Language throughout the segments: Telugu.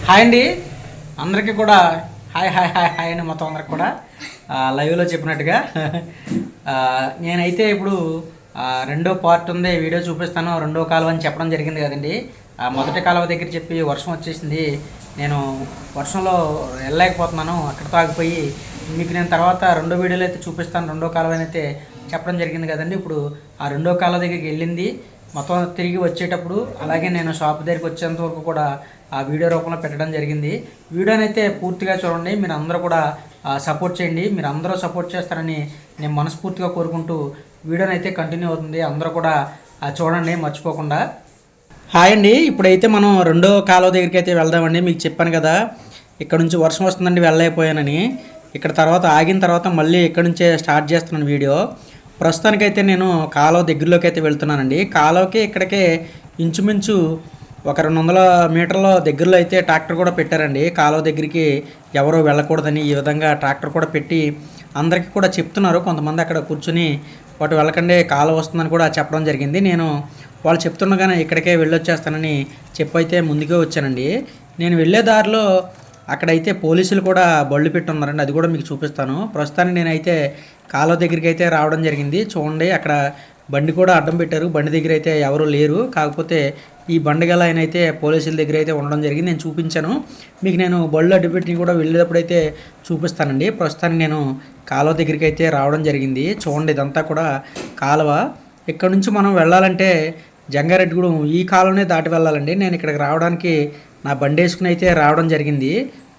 హాయ్ అండి అందరికీ కూడా హాయ్ హాయ్ హాయ్ హాయ్ అని మొత్తం అందరికి కూడా లైవ్లో చెప్పినట్టుగా నేనైతే ఇప్పుడు రెండో పార్ట్ ఉంది వీడియో చూపిస్తాను. రెండో కాలువ అని చెప్పడం జరిగింది కదండి. మొదటి కాలువ దగ్గర చెప్పి వర్షం వచ్చేసింది, నేను వర్షంలో వెళ్ళలేకపోతున్నాను, అక్కడితో ఆగిపోయి మీకు నేను తర్వాత రెండో వీడియోలో అయితే చూపిస్తాను. రెండో కాలువ అయితే చెప్పడం జరిగింది కదండి. ఇప్పుడు ఆ రెండో కాలువ దగ్గరికి వెళ్ళింది మొత్తం తిరిగి వచ్చేటప్పుడు, అలాగే నేను షాప్ దగ్గరికి వచ్చేంత వరకు కూడా ఆ వీడియో రూపంలో పెట్టడం జరిగింది. వీడియోని అయితే పూర్తిగా చూడండి, మీరు అందరూ కూడా సపోర్ట్ చేయండి. మీరు అందరూ సపోర్ట్ చేస్తారని నేను మనస్ఫూర్తిగా కోరుకుంటూ వీడియోని అయితే కంటిన్యూ అవుతుంది. అందరూ కూడా చూడండి మర్చిపోకుండా. హాయ్ అండి, ఇప్పుడైతే మనం రెండో కాలువ దగ్గరికి అయితే వెళ్దామండి. మీకు చెప్పాను కదా ఇక్కడ నుంచి వర్షం వస్తుందండి వెళ్ళలేకపోయానని. ఇక్కడ తర్వాత ఆగిన తర్వాత మళ్ళీ ఇక్కడ నుంచే స్టార్ట్ చేస్తున్నాను వీడియో. ప్రస్తుతానికైతే నేను కాలువ దగ్గరలోకి అయితే వెళ్తున్నానండి. కాలువకి ఇక్కడికే ఇంచుమించు ఒక 200 మీటర్ల దగ్గరలో అయితే ట్రాక్టర్ కూడా పెట్టారండి. కాలువ దగ్గరికి ఎవరో వెళ్ళకూడదని ఈ విధంగా ట్రాక్టర్ కూడా పెట్టి అందరికీ కూడా చెప్తున్నారు. కొంతమంది అక్కడ కూర్చుని వాటి వెళ్ళకండి కాలువ వస్తుందని కూడా చెప్పడం జరిగింది. నేను వాళ్ళు చెప్తుండగానే ఇక్కడికే వెళ్ళొచ్చేస్తానని చెప్పైతే ముందుకే వచ్చానండి. నేను వెళ్ళే దారిలో అక్కడైతే పోలీసులు కూడా బళ్ళు పెట్టి ఉన్నారండి, అది కూడా మీకు చూపిస్తాను. ప్రస్తుతానికి నేనైతే కాలువ దగ్గరికి అయితే రావడం జరిగింది. చూడండి అక్కడ బండి కూడా అడ్డం పెట్టారు, బండి దగ్గర అయితే ఎవరు లేరు. కాకపోతే ఈ బండి గల ఆయన అయితే పోలీసుల దగ్గర అయితే ఉండడం జరిగింది. నేను చూపించాను మీకు, నేను బళ్ళు అడ్డు పెట్టి కూడా వెళ్ళేటప్పుడు అయితే చూపిస్తానండి. ప్రస్తుతానికి నేను కాలువ దగ్గరికి అయితే రావడం జరిగింది. చూడండి ఇదంతా కూడా కాలువ. ఇక్కడ నుంచి మనం వెళ్ళాలంటే జంగారెడ్డిగూడెం ఈ కాలువనే దాటి వెళ్ళాలండి. నేను ఇక్కడికి రావడానికి నా బండి వేసుకుని అయితే రావడం జరిగింది.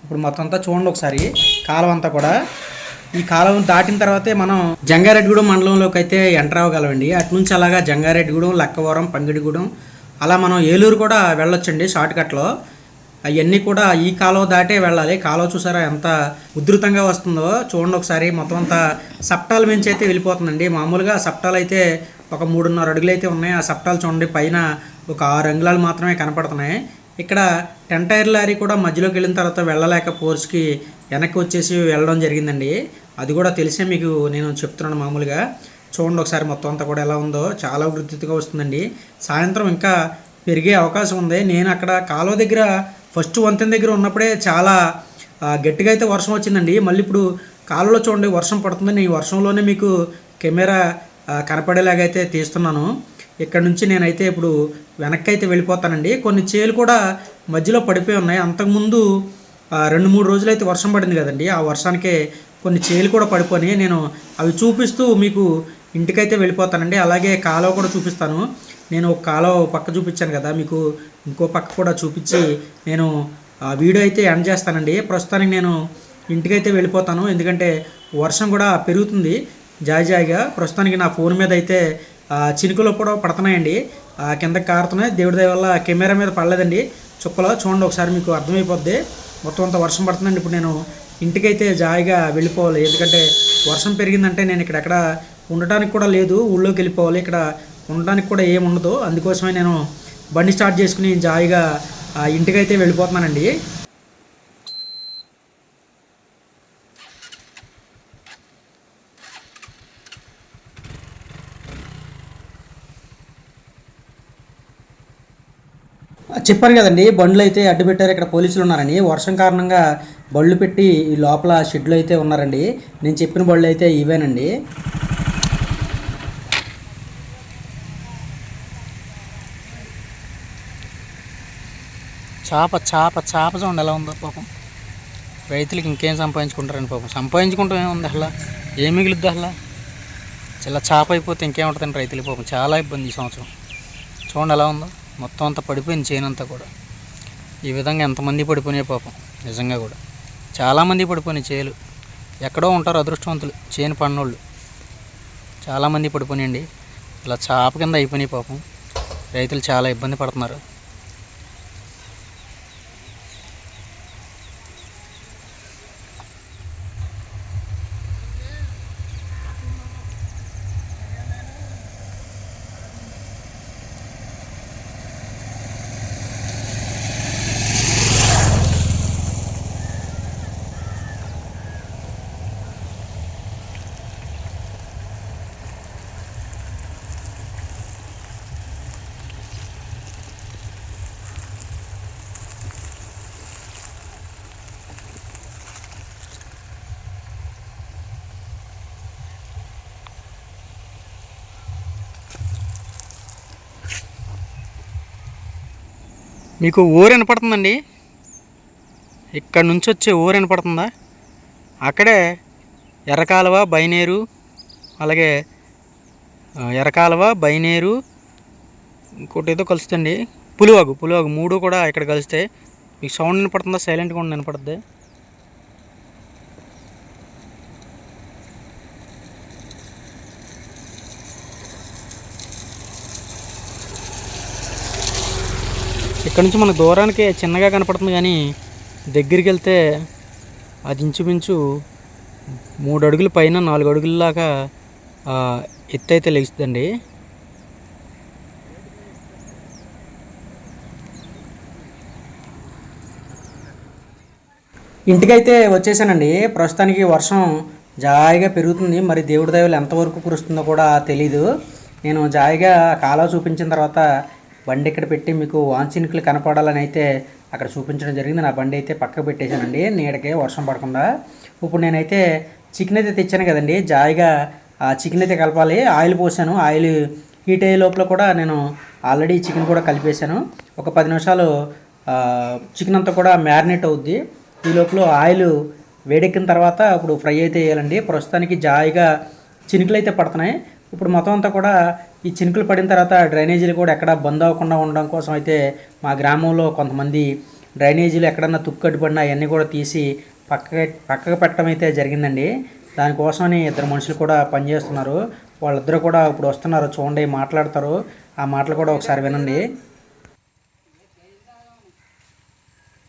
ఇప్పుడు మొత్తం అంతా చూడండి ఒకసారి కాలువ అంతా కూడా. ఈ కాలువ దాటిన తర్వాతే మనం జంగారెడ్డిగూడెం మండలంలోకి అయితే ఎంటర్ అవ్వగలమండి. అటు నుంచి అలాగా జంగారెడ్డిగూడెం, లక్కవరం, పంగిడిగూడెం, అలా మనం ఏలూరు కూడా వెళ్ళొచ్చండి షార్ట్కట్లో. అవన్నీ కూడా ఈ కాలువ దాటే వెళ్ళాలి. కాలువ చూసారా ఎంత ఉధృతంగా వస్తుందో చూడండి ఒకసారి. మొత్తం అంతా సప్టాల మించి అయితే వెళ్ళిపోతుందండి. మామూలుగా సప్టాలు అయితే ఒక 3.5 అడుగులు అయితే ఉన్నాయి. ఆ సప్టాలు చూడండి పైన ఒక 6 అంగుళాలు మాత్రమే కనపడుతున్నాయి. ఇక్కడ 10 టైర్ లారీ కూడా మధ్యలోకి వెళ్ళిన తర్వాత వెళ్ళలేక ఫోర్స్కి వెనక్కి వచ్చేసి వెళ్ళడం జరిగిందండి. అది కూడా తెలిసే మీకు నేను చెప్తున్నాను. మామూలుగా చూడండి ఒకసారి మొత్తం అంతా కూడా ఎలా ఉందో, చాలా ఉధృతిగా వస్తుందండి. సాయంత్రం ఇంకా పెరిగే అవకాశం ఉంది. నేను అక్కడ కాలువ దగ్గర ఫస్ట్ వంతెన దగ్గర ఉన్నప్పుడే చాలా గట్టిగా అయితే వర్షం వచ్చిందండి. మళ్ళీ ఇప్పుడు కాలువలో చూడండి వర్షం పడుతుందని ఈ వర్షంలోనే మీకు కెమెరా కనపడేలాగా అయితే తీస్తున్నాను. ఇక్కడ నుంచి నేనైతే ఇప్పుడు వెనక్కి అయితే వెళ్ళిపోతానండి. కొన్ని చేలు కూడా మధ్యలో పడిపోయి ఉన్నాయి. అంతకుముందు 2-3 రోజులు అయితే వర్షం పడింది కదండి, ఆ వర్షానికే కొన్ని చేలు కూడా పడిపోయి నేను అవి చూపిస్తూ మీకు ఇంటికైతే వెళ్ళిపోతానండి. అలాగే కాలువ కూడా చూపిస్తాను. నేను ఒక కాలువ పక్క చూపించాను కదా, మీకు ఇంకో పక్క కూడా చూపించి నేను వీడియో అయితే ఎండ్ చేస్తానండి. ప్రస్తుతానికి నేను ఇంటికైతే వెళ్ళిపోతాను, ఎందుకంటే వర్షం కూడా పెరుగుతుంది జాయిగా. ప్రస్తుతానికి నా ఫోన్ మీద అయితే చినుకులు కూడా పడుతున్నాయండి, కిందకి కారుతున్నాయి. దేవుడి దయ వల్ల కెమెరా మీద పడలేదండి చుక్కలో. చూడండి ఒకసారి మీకు అర్థమైపోద్ది. మొత్తం అంతా వర్షం పడుతుందండి. ఇప్పుడు నేను ఇంటికైతే జాయిగా వెళ్ళిపోవాలి, ఎందుకంటే వర్షం పెరిగిందంటే నేను ఇక్కడ ఎక్కడ ఉండటానికి కూడా లేదు, ఊళ్ళోకి వెళ్ళిపోవాలి. ఇక్కడ ఉండడానికి కూడా ఏమి ఉండదు. అందుకోసమే నేను బండి స్టార్ట్ చేసుకుని జాయిగా ఇంటికైతే వెళ్ళిపోతున్నానండి. చెప్పాను కదండి బండ్లు అయితే అడ్డు పెట్టారు, ఇక్కడ పోలీసులు ఉన్నారని. వర్షం కారణంగా బళ్ళు పెట్టి ఈ లోపల షెడ్లు అయితే ఉన్నారండి. నేను చెప్పిన బళ్ళు అయితే ఇవేనండి. చేప చూడండి ఎలా ఉందో పాపం. రైతులకి ఇంకేం సంపాదించుకుంటారండి పాపం. సంపాదించుకుంటాం ఏముంది అసలు, ఏం మిగులుద్ది అసలు. చాలా చేప అయిపోతే ఇంకేముంటుందండి రైతులకి పాపం. చాలా ఇబ్బంది ఈ సంవత్సరం. చూడండి ఎలా ఉందో, మొత్తం అంతా పడిపోయింది చేను అంతా కూడా. ఈ విధంగా ఎంతమంది పడిపోయినాయి పాపం, నిజంగా కూడా చాలామంది పడిపోయినాయి చేలు. ఎక్కడో ఉంటారు అదృష్టవంతులు చేను పన్నోళ్ళు, చాలామంది పడిపోయినాయండి. ఇలా చేప కింద అయిపోయినాయి పాపం. రైతులు చాలా ఇబ్బంది పడుతున్నారు. మీకు ఊరు వినపడుతుందండి, ఇక్కడ నుంచి వచ్చే ఊరు వినపడుతుందా? అక్కడే ఎర్రకాలువ బైనేరు, అలాగే ఎర్రకాలువ బైనేరు, ఇంకోటి ఏదో కలుస్తుంది పులివాగు 3 కూడా ఇక్కడ కలుస్తాయి. మీకు సౌండ్ వినపడుతుందా? సైలెంట్గా ఉండి వినపడుద్ది. ఇక్కడ నుంచి మనకు దూరానికి చిన్నగా కనపడుతుంది, కానీ దగ్గరికి వెళ్తే అది ఇంచుమించు 3 అడుగుల పైన 4 అడుగుల్లాగా ఎత్తు అయితే లెగుస్తుందండి. ఇంటికైతే వచ్చేసానండి. ప్రస్తుతానికి వర్షం జాయిగా పెరుగుతుంది. మరి దేవుడి దయవల్ల ఎంతవరకు కురుస్తుందో కూడా తెలీదు. నేను జాయిగా కాలువ చూపించిన తర్వాత బండి ఇక్కడ పెట్టి మీకు వాంచినుకులు కనపడాలని అయితే అక్కడ చూపించడం జరిగింది. నా బండి అయితే పక్కకు పెట్టేశానండి నీడకే వర్షం పడకుండా. ఇప్పుడు నేనైతే చికెన్ అయితే తెచ్చాను కదండి, జాయిగా ఆ చికెన్ అయితే కలపాలి. ఆయిల్ పోసాను, ఆయిల్ హీట్ అయ్యే లోపల కూడా నేను ఆల్రెడీ చికెన్ కూడా కలిపేశాను. ఒక 10 నిమిషాలు చికెన్ అంతా కూడా మ్యారినేట్ అవుద్ది. ఈ లోపల ఆయిల్ వేడెక్కిన తర్వాత ఇప్పుడు ఫ్రై అయితే వేయాలండి. ప్రస్తుతానికి జాయిగా చినుకులు అయితే పడుతున్నాయి. ఇప్పుడు మొత్తం అంతా కూడా ఈ చినుకులు పడిన తర్వాత డ్రైనేజీలు కూడా ఎక్కడ బంద్ అవ్వకుండా ఉండడం కోసం అయితే మా గ్రామంలో కొంతమంది డ్రైనేజీలు ఎక్కడన్నా తుక్కట్టు పడినా అవన్నీ కూడా తీసి పక్కకు పెట్టడం అయితే జరిగిందండి. దానికోసమని 2 మనుషులు కూడా పనిచేస్తున్నారు. వాళ్ళిద్దరూ కూడా ఇప్పుడు వస్తున్నారు, చూడండి, మాట్లాడతారు. ఆ మాటలు కూడా ఒకసారి వినండి.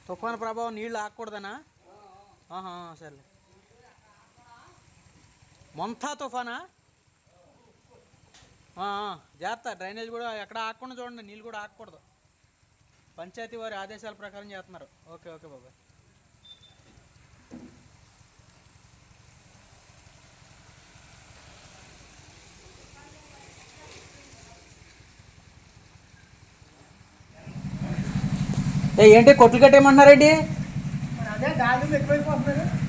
తుఫాను ప్రభావం నీళ్ళు ఆగకూడదనా? సరే. మొంతా తుఫానా? జాగ్రత్త, డ్రైనేజ్ కూడా ఎక్కడ ఆగకుండా చూడండి, నీళ్ళు కూడా ఆగకూడదు. పంచాయతీ వారి ఆదేశాల ప్రకారం చేస్తున్నారు. ఓకే ఓకే బాబాయ్. ఏంటి కొట్లు కట్టేయమంటున్నారేంటి?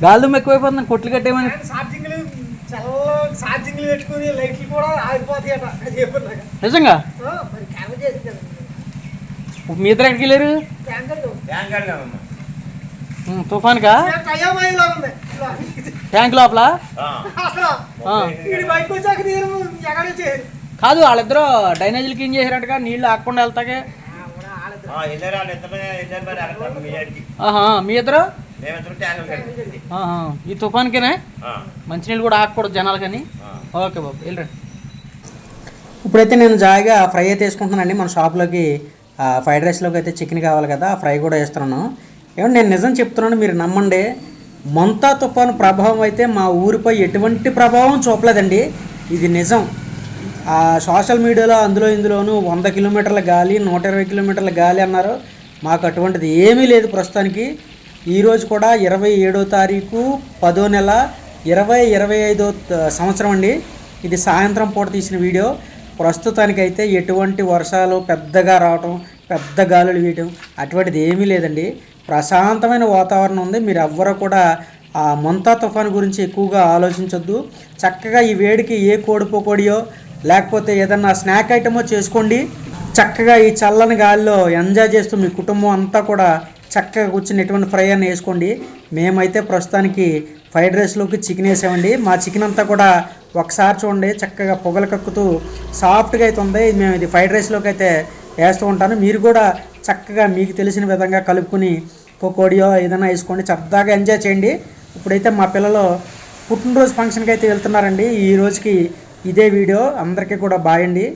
గాలిదుమ్మ ఎక్కువైపోతుంది, కొట్లు కట్టేయమని. నిజంగా మీ ఇద్దరు ఎక్కడికి వెళ్ళారు? తుఫాన్కా? ట్యాంక్ లోపల కాదు, వాళ్ళిద్దరూ డ్రైనేజీలు క్లీన్ చేశారటగా, నీళ్ళు ఆగకుండా వెళ్తాకే. మీ ఇద్దరు ఈ తుఫాన్కేనే మంచినీళ్ళు కూడా ఆగకూడదు జనాలు కానీ. ఓకే బాబు, వెళ్ళండి. ఇప్పుడైతే నేను జాయిగా ఫ్రై అయితే వేసుకుంటున్నానండి. మన షాప్లోకి ఫ్రైడ్ రైస్లోకి అయితే చికెన్ కావాలి కదా, ఫ్రై కూడా వేస్తున్నాను. ఏమంటే నేను నిజం చెప్తున్నాను, మీరు నమ్మండి, మొంతా తుఫాను ప్రభావం అయితే మా ఊరిపై ఎటువంటి ప్రభావం చూపలేదండి. ఇది నిజం. సోషల్ మీడియాలో ఇందులోనూ 100 కిలోమీటర్ల గాలి, 120 కిలోమీటర్ల గాలి అన్నారు. మాకు అటువంటిది ఏమీ లేదు ప్రస్తుతానికి. ఈరోజు కూడా 27వ తారీఖు 10వ నెల 2025 సంవత్సరం అండి. ఇది సాయంత్రం పూట తీసిన వీడియో. ప్రస్తుతానికైతే ఎటువంటి వర్షాలు పెద్దగా రావటం, పెద్ద గాలులు వీయటం అటువంటిది ఏమీ లేదండి. ప్రశాంతమైన వాతావరణం ఉంది. మీరు ఎవ్వరూ కూడా ఆ మొంతా తుఫాను గురించి ఎక్కువగా ఆలోచించొద్దు. చక్కగా ఈ వేడికి ఏ కోడిపోకోడియో లేకపోతే ఏదన్నా స్నాక్ ఐటమో చేసుకోండి. చక్కగా ఈ చల్లని గాలిలో ఎంజాయ్ చేస్తూ మీ కుటుంబం అంతా కూడా చక్కగా కూర్చుని ఎటువంటి ఫ్రై అని వేసుకోండి. మేమైతే ప్రస్తుతానికి ఫ్రైడ్ రైస్లోకి చికెన్ వేసామండి. మా చికెన్ అంతా కూడా ఒకసారి చూడండి, చక్కగా పొగలు కక్కుతూ సాఫ్ట్గా అయితే ఉంది. మేము ఇది ఫ్రైడ్ రైస్లోకి అయితే వేస్తూ ఉంటాను. మీరు కూడా చక్కగా మీకు తెలిసిన విధంగా కలుపుకుని పకోడియో ఏదైనా వేసుకోండి, సరదాగా ఎంజాయ్ చేయండి. ఇప్పుడైతే మా పిల్లలు పుట్టినరోజు ఫంక్షన్కి అయితే వెళ్తున్నారండి. ఈ రోజుకి ఇదే వీడియో. అందరికీ కూడా బాయ్ అండి.